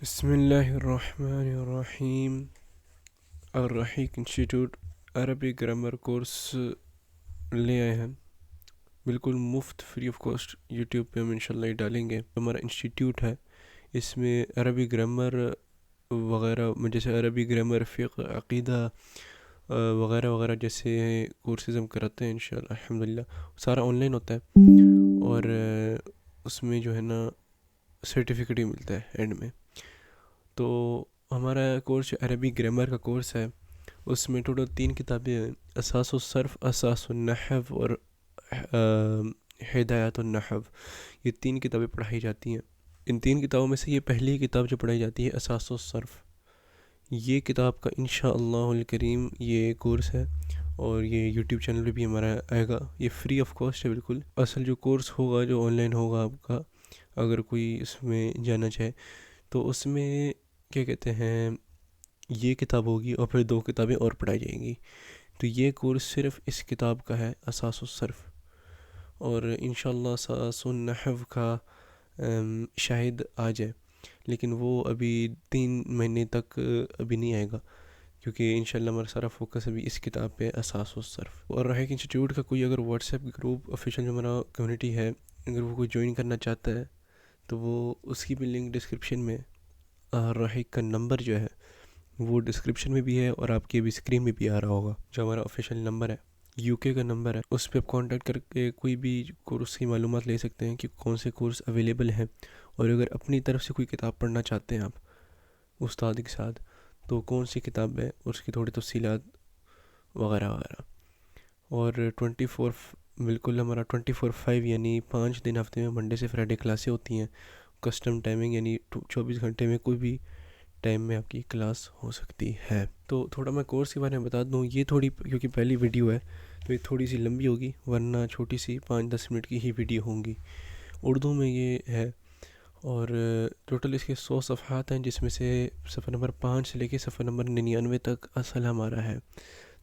بسم اللہ الرحمن الرحیم۔ الرحیق انسٹیٹیوٹ عربی گرامر کورس لے آئے ہیں، بالکل مفت فری آف کاسٹ۔ یوٹیوب پہ ہم انشاءاللہ یہ ڈالیں گے۔ ہمارا انسٹیٹیوٹ ہے، اس میں عربی گرامر وغیرہ جیسے عربی گرامر، فقہ، عقیدہ وغیرہ وغیرہ جیسے کورسز ہم کراتے ہیں انشاءاللہ الحمدللہ۔ سارا آن لائن ہوتا ہے اور اس میں جو ہے نا سرٹیفکیٹ ہی ملتا ہے اینڈ میں۔ تو ہمارا کورس جو عربی گرامر کا کورس ہے، اس میں ٹوٹل 3 کتابیں ہیں: اساس الصرف، اساس النحو اور ہدایات النحو۔ یہ 3 کتابیں پڑھائی جاتی ہیں۔ ان 3 کتابوں میں سے یہ پہلی کتاب جو پڑھائی جاتی ہے اساس الصرف، یہ کتاب کا انشاءاللہ الکریم یہ کورس ہے، اور یہ یوٹیوب چینل پہ بھی ہمارا آئے گا۔ یہ فری آف کاسٹ ہے بالکل۔ اصل جو کورس ہوگا جو آن لائن ہوگا آپ کا، اگر کوئی اس میں جانا چاہے تو اس میں کیا کہتے ہیں، یہ کتاب ہوگی اور پھر 2 کتابیں اور پڑھائی جائیں گی۔ تو یہ کورس صرف اس کتاب کا ہے، اساس الصرف، اور انشاءاللہ اساس النحو کا شاید آ جائے، لیکن وہ ابھی 3 مہینے تک ابھی نہیں آئے گا، کیونکہ انشاءاللہ ہمارا سارا فوکس ابھی اس کتاب پہ اساس الصرف۔ اور رہے کہ انسٹیٹیوٹ کا کوئی اگر واٹس ایپ گروپ آفیشیل جو ہمارا کمیونٹی ہے، اگر وہ کوئی جوائن کرنا چاہتا ہے تو وہ اس کی بھی لنک ڈسکرپشن میں، رحیق کا نمبر جو ہے وہ ڈسکرپشن میں بھی ہے، اور آپ کی بھی اسکرین میں بھی آ رہا ہوگا جو ہمارا آفیشیل نمبر ہے، یو کے کا نمبر ہے۔ اس پہ آپ کانٹیکٹ کر کے کوئی بھی کورس کی معلومات لے سکتے ہیں کہ کون سے کورس اویلیبل ہیں، اور اگر اپنی طرف سے کوئی کتاب پڑھنا چاہتے ہیں آپ استاد کے ساتھ، تو کون سی کتاب ہے، اس کی تھوڑی تفصیلات وغیرہ وغیرہ۔ اور 24 بالکل ہمارا 24/5 یعنی 5 دن ہفتے میں منڈے سے فرائیڈے کلاسیں ہوتی ہیں۔ کسٹم ٹائمنگ یعنی 24 گھنٹے میں کوئی بھی ٹائم میں آپ کی کلاس ہو سکتی ہے۔ تو تھوڑا میں کورس کے بارے میں بتا دوں، یہ تھوڑی کیونکہ پہلی ویڈیو ہے تو یہ تھوڑی سی لمبی ہوگی، ورنہ چھوٹی سی 5-10 منٹ کی ہی ویڈیو ہوں گی۔ اردو میں یہ ہے، اور ٹوٹل اس کے 100 صفحات ہیں، جس میں سے صفحہ نمبر 5 سے لے کے صفحہ نمبر 99 تک اصل ہمارا ہے۔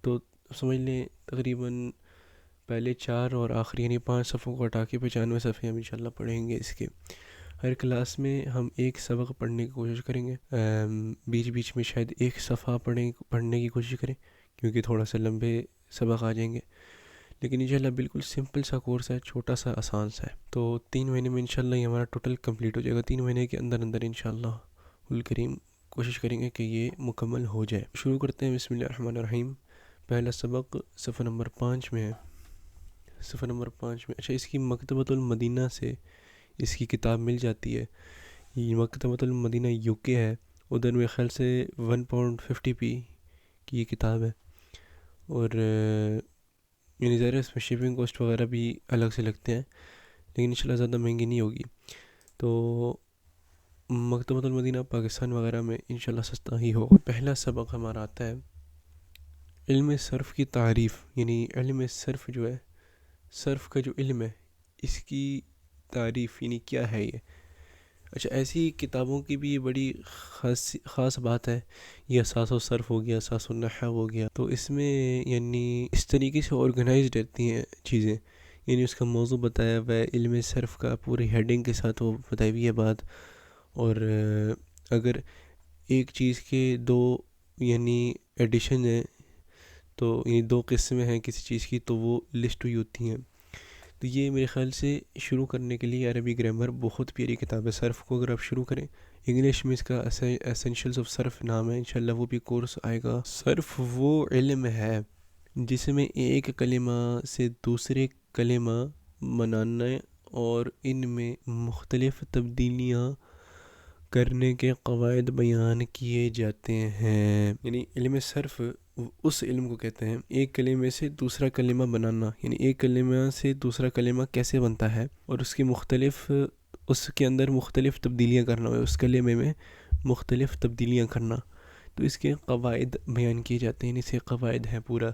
تو سمجھ لیں تقریباً پہلے 4 اور آخری یعنی 5 صفحوں کو ہٹا کے 95 صفحے ہم انشاءاللہ پڑھیں گے اس کے۔ ہر کلاس میں ہم ایک سبق پڑھنے کی کوشش کریں گے، بیچ بیچ میں شاید ایک صفحہ پڑھنے کی کوشش کریں، کیونکہ تھوڑا سا لمبے سبق آ جائیں گے، لیکن انشاءاللہ بالکل سمپل سا کورس ہے، چھوٹا سا آسان سا ہے۔ تو 3 مہینے میں انشاءاللہ یہ ہمارا ٹوٹل کمپلیٹ ہو جائے گا۔ 3 مہینے کے اندر اندر انشاءاللہ الکریم کوشش کریں گے کہ یہ مکمل ہو جائے۔ شروع کرتے ہیں، بسم اللہ الرحمن الرحیم۔ پہلا سبق صفحہ نمبر 5 میں ہے، صفحہ نمبر 5 میں۔ اچھا، اس کی مکتبۃ المدینہ سے اس کی کتاب مل جاتی ہے۔ یہ مکتبۃ المدینہ یو کے ہے، ادھر میرے خیال سے 1.50p کی یہ کتاب ہے، اور یعنی ظاہر ہے اس میں شپنگ کاسٹ وغیرہ بھی الگ سے لگتے ہیں، لیکن انشاءاللہ زیادہ مہنگی نہیں ہوگی۔ تو مکتبۃ المدینہ پاکستان وغیرہ میں انشاءاللہ سستا ہی ہوگا۔ پہلا سبق ہمارا آتا ہے علم صرف کی تعریف، یعنی علم صرف جو ہے، صرف کا جو علم ہے اس کی تعریف، یعنی کیا ہے یہ۔ اچھا، ایسی کتابوں کی بھی یہ بڑی خاص بات ہے، یہ اساس الصرف ہو گیا، اساس النحو ہو گیا، تو اس میں یعنی اس طریقے سے آرگنائزڈ رہتی ہیں چیزیں، یعنی اس کا موضوع بتایا ہوا ہے، علم صرف کا پوری ہیڈنگ کے ساتھ وہ بتائی ہوئی ہے بات۔ اور اگر ایک چیز کے 2 یعنی ایڈیشن ہیں، تو یعنی 2 قسمیں ہیں کسی چیز کی، تو وہ لسٹ ہوئی ہوتی ہیں۔ تو یہ میرے خیال سے شروع کرنے کے لیے عربی گرامر بہت پیاری کتاب ہے۔ صرف کو اگر آپ شروع کریں، انگلش میں اس کا ایسینشلز آف صرف نام ہے، انشاءاللہ وہ بھی کورس آئے گا۔ صرف وہ علم ہے جس میں ایک کلمہ سے دوسرے کلمہ بنانا اور ان میں مختلف تبدیلیاں کرنے کے قواعد بیان کیے جاتے ہیں۔ یعنی علم صرف اس علم کو کہتے ہیں، ایک کلمے سے دوسرا کلمہ بنانا، یعنی ایک کلمہ سے دوسرا کلمہ کیسے بنتا ہے، اور اس کے اندر مختلف تبدیلیاں کرنا، اس کلمے میں مختلف تبدیلیاں کرنا، تو اس کے قواعد بیان کیے جاتے ہیں، اسے قواعد ہے پورا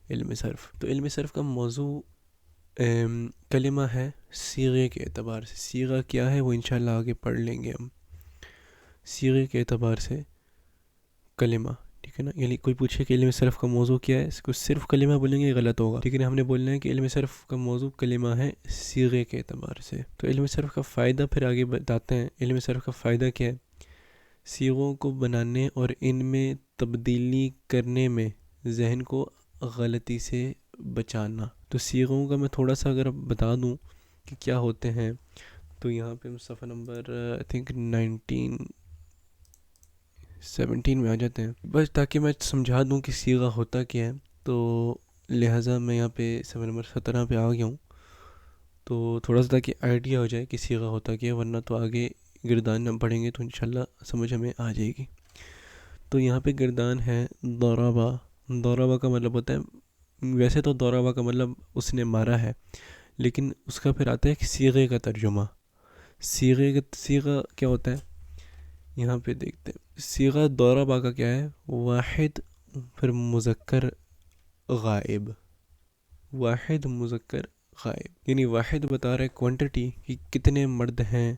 علم صرف۔ تو علم صرف کا موضوع کلمہ ہے صیغے کے اعتبار سے۔ صیغہ کیا ہے وہ انشاءاللہ آگے پڑھ لیں گے ہم۔ صیغے کے اعتبار سے کلمہ، ٹھیک ہے نا، یعنی کوئی پوچھے کہ علم صرف کا موضوع کیا ہے، اس کو صرف کلمہ بولیں گے غلط ہوگا، ٹھیک ہے نا، ہم نے بولنا ہے کہ علم صرف کا موضوع کلمہ ہے صیغے کے اعتبار سے۔ تو علم صرف کا فائدہ پھر آگے بتاتے ہیں، علم صرف کا فائدہ کیا ہے۔ صیغوں کو بنانے اور ان میں تبدیلی کرنے میں ذہن کو غلطی سے بچانا. تو صیغوں کا میں تھوڑا سا اگر بتا دوں کہ کیا ہوتے ہیں، تو یہاں پہ ہم صفحہ نمبر آئی تھنک 17 میں آ جاتے ہیں، بس تاکہ میں سمجھا دوں کہ صیغہ ہوتا کیا ہے. تو لہٰذا میں یہاں پہ صفحہ نمبر 17 پہ آ گیا ہوں، تو تھوڑا سا تاکہ آئیڈیا ہو جائے کہ صیغہ ہوتا کیا ہے، ورنہ تو آگے گردان ہم پڑھیں گے تو انشاءاللہ سمجھ ہمیں آ جائے گی. تو یہاں پہ گردان ہے ضربہ. ضربہ کا مطلب ہوتا ہے، ویسے تو ضربہ کا مطلب اس نے مارا ہے، لیکن اس کا پھر آتا ہے کہ صیغے کا ترجمہ. صیغہ کیا ہوتا ہے یہاں پہ دیکھتے ہیں. صیغہ ضربہ کا کیا ہے؟ واحد پھر مذکر غائب. واحد مذکر غائب، یعنی واحد بتا رہا ہے کوانٹٹی کہ کتنے مرد ہیں.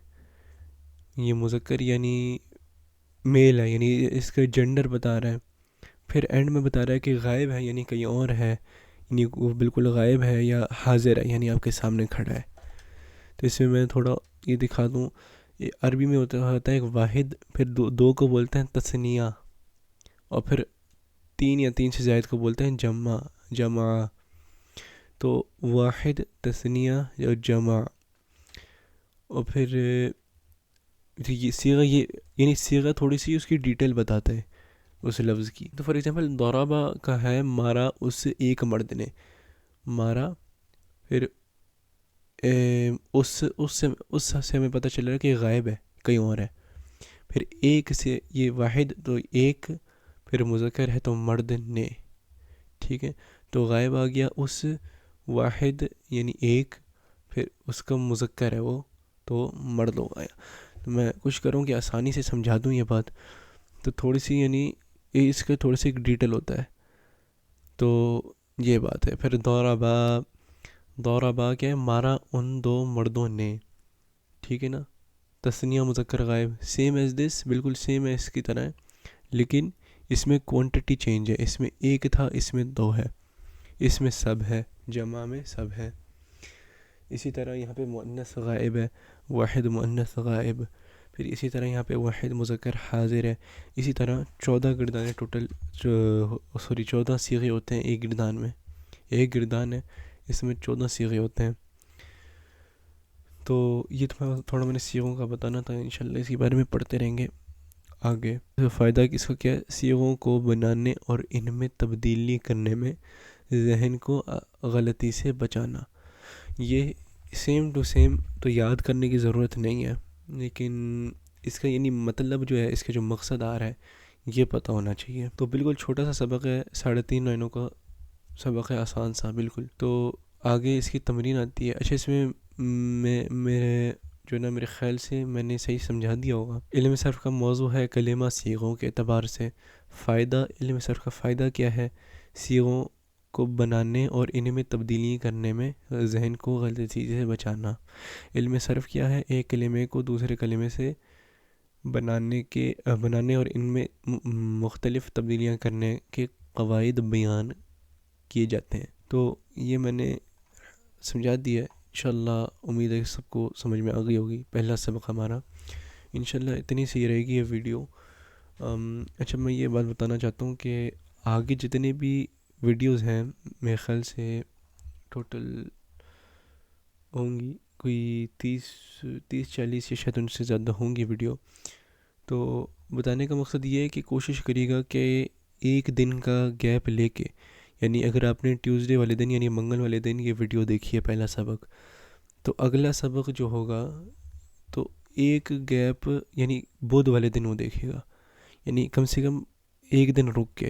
یہ مذکر یعنی میل ہے، یعنی اس کا جنڈر بتا رہا ہے. پھر اینڈ میں بتا رہا ہے کہ غائب ہے، یعنی کہیں اور ہے، یعنی وہ بالکل غائب ہے، یا حاضر ہے یعنی آپ کے سامنے کھڑا ہے. تو اس میں تھوڑا یہ دکھا دوں. یہ عربی میں ہوتا ہے ایک واحد، پھر دو کو بولتے ہیں تثنیہ، اور پھر تین یا تین سے زائد کو بولتے ہیں جمع. تو واحد، تثنیہ یا جمع. اور پھر یہ صیغہ، یہ یعنی صیغہ تھوڑی سی اس کی ڈیٹیل بتاتا ہے اس لفظ کی. تو فار ایگزامپل ضربہ کا ہے مارا اس ایک مرد نے، مارا. پھر اس سے ہمیں پتہ چل رہا ہے کہ غائب ہے، کہیں اور ہے. پھر ایک سے یہ واحد، تو ایک، پھر مذکر ہے تو مرد نے. ٹھیک ہے، تو غائب آ گیا اس واحد یعنی ایک، پھر اس کا مذکر ہے وہ، تو مرد ہو گیا. تو میں کوشش کروں کہ آسانی سے سمجھا دوں یہ بات. تو تھوڑی سی یعنی اس کا تھوڑا سی ایک ڈیٹیل ہوتا ہے. تو یہ بات ہے. پھر ضربہ کیا ہے؟ مارا ان دو مردوں نے. ٹھیک ہے نا، تثنیہ مذکر غائب، سیم ایز دس، بالکل سیم ہے اس کی طرح ہے، لیکن اس میں کوانٹٹی چینج ہے. اس میں ایک تھا، اس میں دو ہے. اس میں سب ہے، جمع میں سب ہے. اسی طرح یہاں پہ مؤنث غائب ہے، واحد مؤنث غائب. پھر اسی طرح یہاں پہ واحد مذکر حاضر ہے. اسی طرح 14 گردانیں ٹوٹل، 14 صیغے ہوتے ہیں ایک گردان میں. ایک گردان ہے، اس میں 14 صیغے ہوتے ہیں. تو یہ تھوڑا میں نے صیغوں کا بتانا تھا. انشاءاللہ اسی بارے میں پڑھتے رہیں گے آگے. فائدہ اس کا کیا ہے؟ صیغوں کو بنانے اور ان میں تبدیلی کرنے میں ذہن کو غلطی سے بچانا. یہ سیم ٹو سیم تو یاد کرنے کی ضرورت نہیں ہے، لیکن اس کا یعنی مطلب جو ہے، اس کا جو مقصد آ رہا ہے، یہ پتہ ہونا چاہیے. تو بالکل چھوٹا سا سبق ہے، 3.5 لائنوں کا سبق ہے، آسان سا بالکل. تو آگے اس کی تمرین آتی ہے. اچھا، اس میں میرے جو نا میرے خیال سے میں نے صحیح سمجھا دیا ہوگا. علم صرف کا موضوع ہے کلمہ صیغوں کے اعتبار سے. فائدہ، علم صرف کا فائدہ کیا ہے؟ صیغوں کو بنانے اور ان میں تبدیلی کرنے میں ذہن کو غلطی سے بچانا. علم صرف کیا ہے؟ ایک کلمے کو دوسرے کلمے سے بنانے اور ان میں مختلف تبدیلیاں کرنے کے قواعد بیان کیے جاتے ہیں. تو یہ میں نے سمجھا دیا ہے. انشاءاللہ امید ہے سب کو سمجھ میں آ گئی ہوگی. پہلا سبق ہمارا انشاءاللہ اتنی سی رہے گی یہ ویڈیو. اچھا، میں یہ بات بتانا چاہتا ہوں کہ آگے جتنے بھی ویڈیوز ہیں، میرے خیال سے ٹوٹل ہوں گی کوئی 30-40 یا شاید ان سے زیادہ ہوں گی ویڈیو. تو بتانے کا مقصد یہ ہے کہ کوشش کریے گا کہ ایک دن کا گیپ لے کے، یعنی اگر آپ نے ٹیوزڈے والے دن یعنی منگل والے دن یہ ویڈیو دیکھی ہے پہلا سبق، تو اگلا سبق جو ہوگا تو ایک گیپ یعنی بدھ والے دن وہ دیکھے گا، یعنی کم سے کم ایک دن رک کے،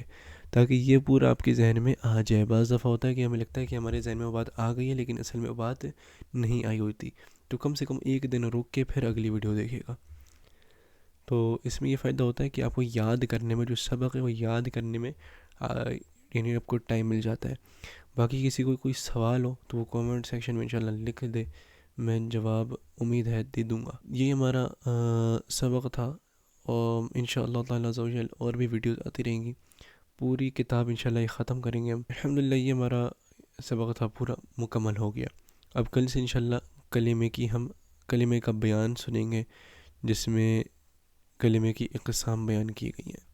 تاکہ یہ پورا آپ کے ذہن میں آ جائے. بعض دفعہ ہوتا ہے کہ ہمیں لگتا ہے کہ ہمارے ذہن میں وہ بات آ گئی ہے، لیکن اصل میں وہ بات نہیں آئی ہوتی. تو کم سے کم ایک دن رک کے پھر اگلی ویڈیو دیکھے گا. تو اس میں یہ فائدہ ہوتا ہے کہ آپ کو یاد کرنے میں، جو سبق ہے وہ یاد کرنے میں یعنی آپ کو ٹائم مل جاتا ہے. باقی کسی کو کوئی سوال ہو تو وہ کومنٹ سیکشن میں انشاءاللہ لکھ دے، میں جواب امید ہے دے دوں گا. یہ ہمارا سبق تھا، اور انشاءاللہ تعالیٰ عز و جل اور بھی ویڈیوز آتی رہیں گی. پوری کتاب انشاءاللہ یہ ختم کریں گے ہم. الحمدللہ یہ ہمارا سبق تھا، پورا مکمل ہو گیا. اب کل سے انشاءاللہ کلمے کا بیان سنیں گے، جس میں کلمے کی اقسام بیان کی گئی ہیں.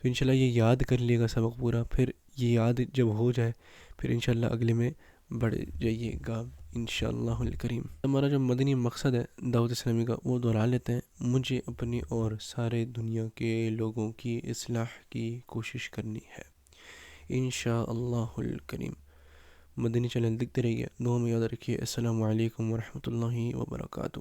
تو انشاءاللہ یہ یاد کر لیے گا سبق پورا، پھر یہ یاد جب ہو جائے پھر انشاءاللہ اگلے میں بڑھ جائیے گا انشاءاللہ الکریم. ہمارا جو مدنی مقصد ہے دعوت اسلامی کا وہ دہرا لیتے ہیں. مجھے اپنی اور سارے دنیا کے لوگوں کی اصلاح کی کوشش کرنی ہے انشاءاللہ الکریم. مدنی چینل دیکھتے رہیے، دعا میں یاد رکھیے. السلام علیکم ورحمۃ اللہ وبرکاتہ.